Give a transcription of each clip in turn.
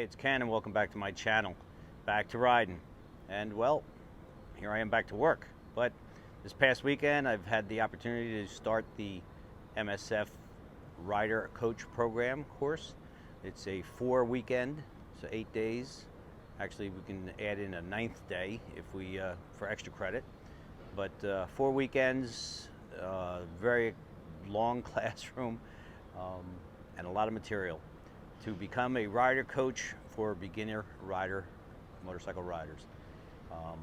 it's Ken, and welcome back to my channel. Back to riding. And well, here I am back to work. But this past weekend, I've had the opportunity to start the Msf Ridercoach program course. It's a 4-weekend, so 8 days. Actually, we can add in a 9th day if we for extra credit. But 4 weekends, very long classroom, and a lot of material to become a rider coach for beginner motorcycle riders. I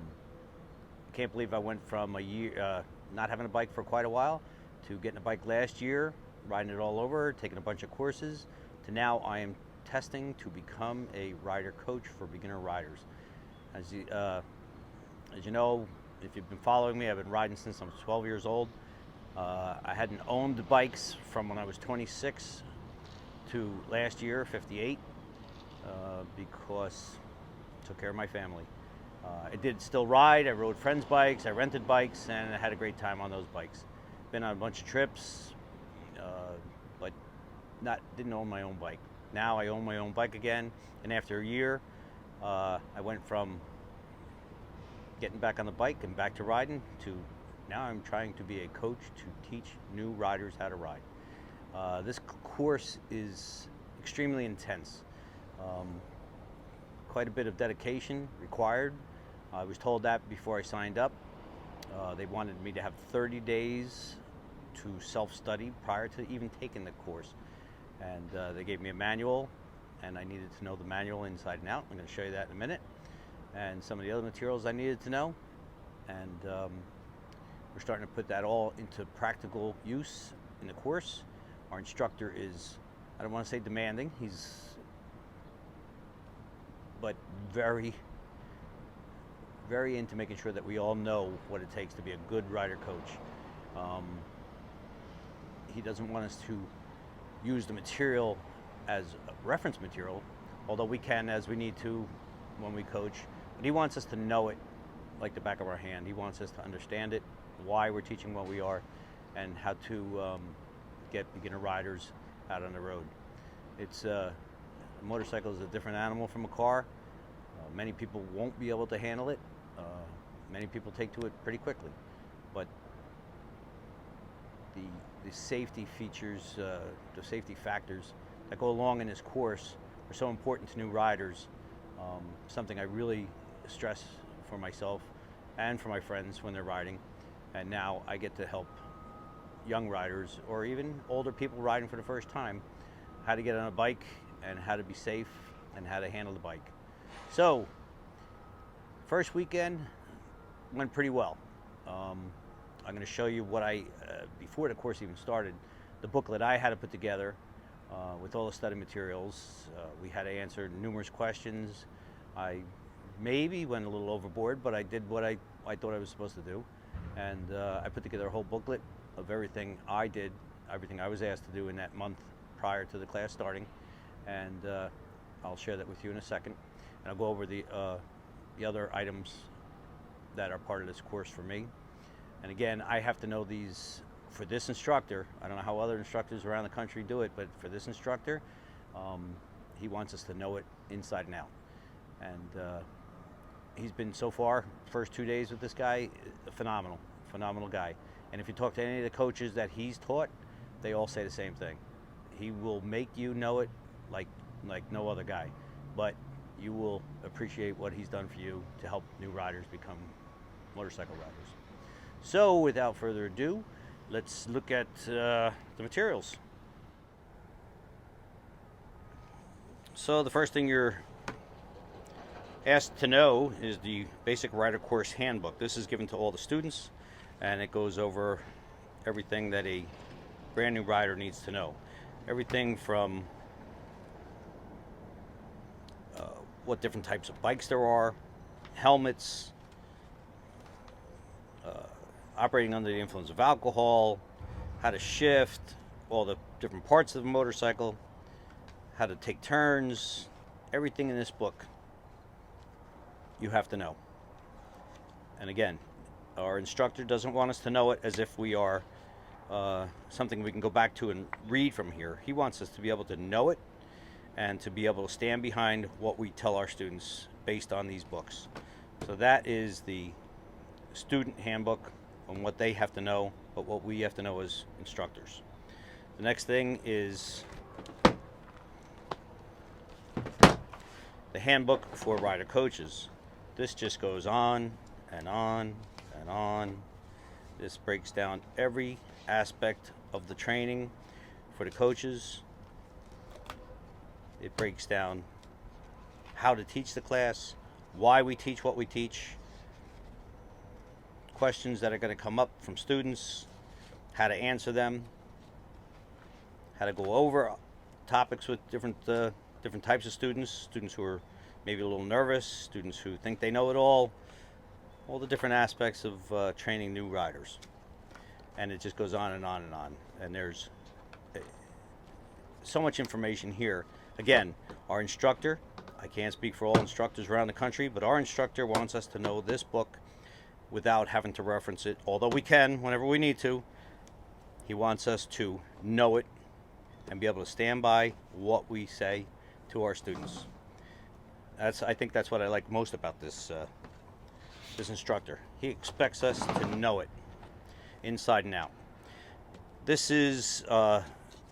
can't believe I went from a year not having a bike for quite a while to getting a bike last year, riding it all over, taking a bunch of courses, to now I am testing to become a rider coach for beginner riders. As you know, if you've been following me, I've been riding since I was 12 years old. I hadn't owned bikes from when I was 26 to last year, 58, because I took care of my family. I did still ride. I rode friends' bikes, I rented bikes, and I had a great time on those bikes. Been on a bunch of trips, but didn't own my own bike. Now I own my own bike again, and after a year, I went from getting back on the bike and back to riding to now I'm trying to be a coach to teach new riders how to ride. This course is extremely intense. Quite a bit of dedication required. I was told that before I signed up. They wanted me to have 30 days to self-study prior to even taking the course. And they gave me a manual, and I needed to know the manual inside and out. I'm going to show you that in a minute. And some of the other materials I needed to know. And we're starting to put that all into practical use in the course. Our instructor is, I don't want to say demanding, but very, very into making sure that we all know what it takes to be a good rider coach. He doesn't want us to use the material as reference material, although we can as we need to when we coach, but he wants us to know it like the back of our hand. He wants us to understand it, why we're teaching what we are, and how to get beginner riders out on the road. A motorcycle is a different animal from a car. Many people won't be able to handle it. Many people take to it pretty quickly, but the safety features, the safety factors that go along in this course are so important to new riders. Something I really stress for myself and for my friends when they're riding, and now I get to help young riders or even older people riding for the first time how to get on a bike and how to be safe and how to handle the bike. So first weekend went pretty well. I'm going to show you what before the course even started, the booklet I had to put together with all the study materials. We had to answer numerous questions. I maybe went a little overboard, but I did what I thought I was supposed to do. And I put together a whole booklet of everything I did, everything I was asked to do in that month prior to the class starting. And I'll share that with you in a second. And I'll go over the other items that are part of this course for me. And again, I have to know these for this instructor. I don't know how other instructors around the country do it, but for this instructor, he wants us to know it inside and out. And he's been so far, first 2 days with this guy, phenomenal guy. And if you talk to any of the coaches that he's taught, they all say the same thing. He will make you know it like no other guy, but you will appreciate what he's done for you to help new riders become motorcycle riders. So without further ado, let's look at the materials. So the first thing you're asked to know is the basic rider course handbook. This is given to all the students, and it goes over everything that a brand new rider needs to know. Everything from what different types of bikes there are, helmets, operating under the influence of alcohol, how to shift, all the different parts of the motorcycle, how to take turns. Everything in this book you have to know. And again, our instructor doesn't want us to know it as if we are something we can go back to and read from here. He wants us to be able to know it and to be able to stand behind what we tell our students based on these books. So that is the student handbook on what they have to know, but what we have to know as instructors. The next thing is the handbook for rider coaches. This just goes on and on and on. This breaks down every aspect of the training for the coaches. It breaks down how to teach the class, why we teach what we teach, questions that are going to come up from students, how to answer them, how to go over topics with different types of students who are maybe a little nervous, students who think they know it all the different aspects of training new riders. And it just goes on and on and on. And there's so much information here. Again, our instructor, I can't speak for all instructors around the country, but our instructor wants us to know this book without having to reference it, although we can whenever we need to. He wants us to know it and be able to stand by what we say to our students. I think that's what I like most about this instructor. He expects us to know it inside and out. This is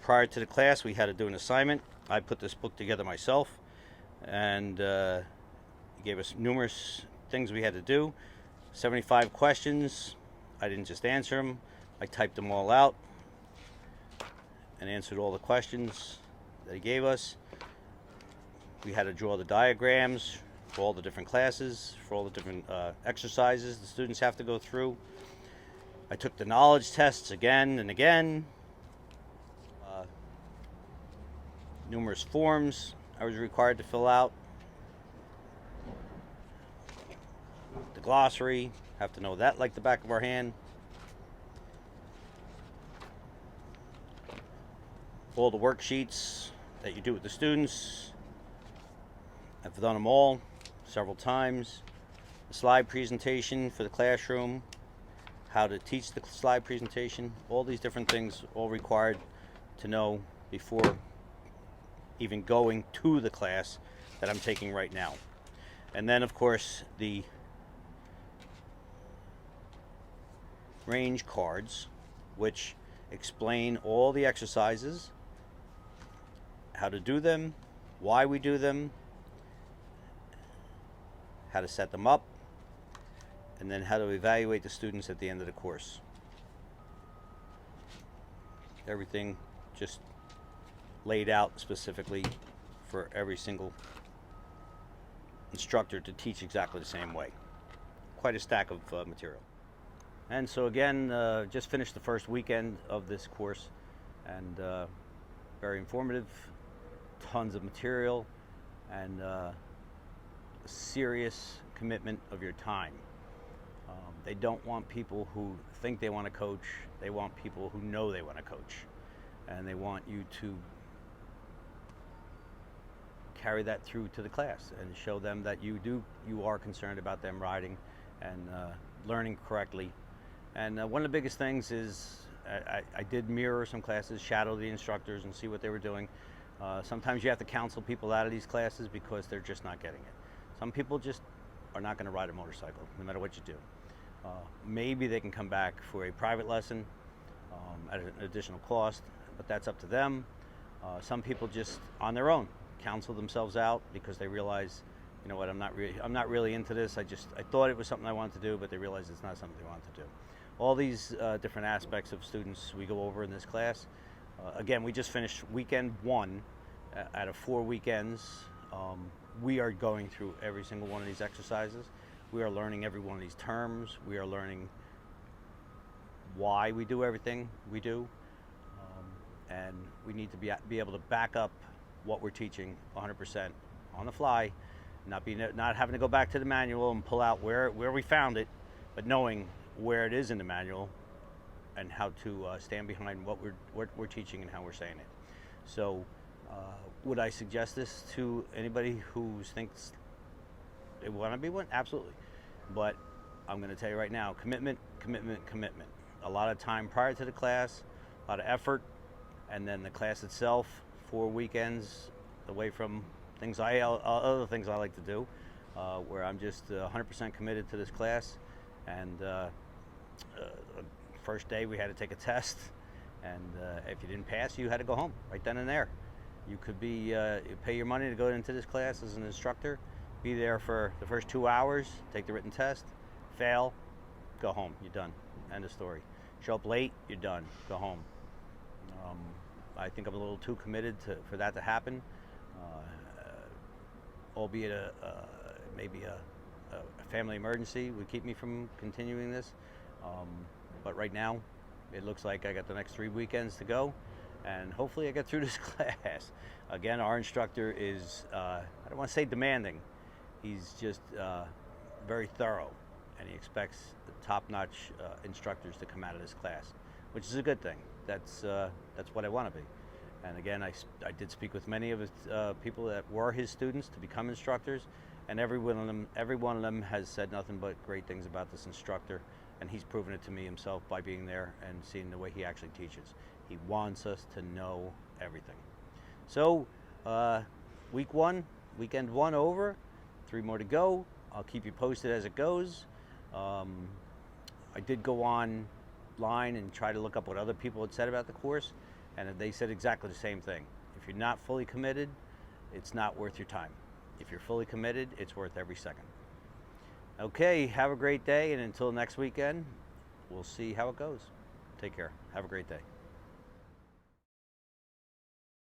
prior to the class. We had to do an assignment. I put this book together myself, and he gave us numerous things we had to do. 75 questions. I didn't just answer them. I typed them all out and answered all the questions that he gave us. We had to draw the diagrams for all the different classes, for all the different exercises the students have to go through. I took the knowledge tests again and again. Numerous forms I was required to fill out. The glossary, have to know that like the back of our hand. All the worksheets that you do with the students, I've done them all several times. The slide presentation for the classroom, how to teach the slide presentation, all these different things, all required to know before even going to the class that I'm taking right now. And then, of course, the range cards, which explain all the exercises, how to do them, why we do them, how to set them up, and then how to evaluate the students at the end of the course. Everything just laid out specifically for every single instructor to teach exactly the same way. Quite a stack of material. And so again, just finished the first weekend of this course, and very informative, tons of material, and serious commitment of your time. They don't want people who think they want to coach. They want people who know they want to coach, and they want you to carry that through to the class and show them that you are concerned about them riding and learning correctly. And one of the biggest things is I did mirror some classes, shadow the instructors and see what they were doing. Sometimes you have to counsel people out of these classes because they're just not getting it. Some people just are not going to ride a motorcycle no matter what you do. Maybe they can come back for a private lesson at an additional cost, but that's up to them. Some people just on their own counsel themselves out because they realize, you know what, I'm not really into this. I thought it was something I wanted to do, but they realize it's not something they want to do. All these different aspects of students we go over in this class. Again, we just finished weekend 1 out of 4 weekends. We are going through every single one of these exercises. We are learning every one of these terms. We are learning why we do everything we do. And we need to be able to back up what we're teaching 100% on the fly, not having to go back to the manual and pull out where we found it, but knowing where it is in the manual and how to stand behind what we're teaching and how we're saying it. So would I suggest this to anybody who thinks they want to be one? Absolutely. But I'm going to tell you right now, commitment, commitment, commitment. A lot of time prior to the class, a lot of effort, and then the class itself, 4 weekends away from other things I like to do, where I'm just 100% committed to this class. And first day we had to take a test, and if you didn't pass, you had to go home right then and there. You could you pay your money to go into this class as an instructor, be there for the first 2 hours, take the written test, fail, go home, you're done, end of story. Show up late, you're done, go home. I think I'm a little too committed for that to happen, albeit maybe a family emergency would keep me from continuing this. But right now, it looks like I got the next 3 weekends to go, and hopefully I get through this class. Again, our instructor is, I don't want to say demanding, he's just very thorough, and he expects the top-notch instructors to come out of this class, which is a good thing. That's what I want to be. And again, I did speak with many of his people that were his students to become instructors, and every one of them has said nothing but great things about this instructor, and he's proven it to me himself by being there and seeing the way he actually teaches. He wants us to know everything. So, weekend one over, 3 more to go. I'll keep you posted as it goes. I did go online and try to look up what other people had said about the course, and they said exactly the same thing. If you're not fully committed, it's not worth your time. If you're fully committed, it's worth every second. Okay, have a great day, and until next weekend, we'll see how it goes. Take care. Have a great day.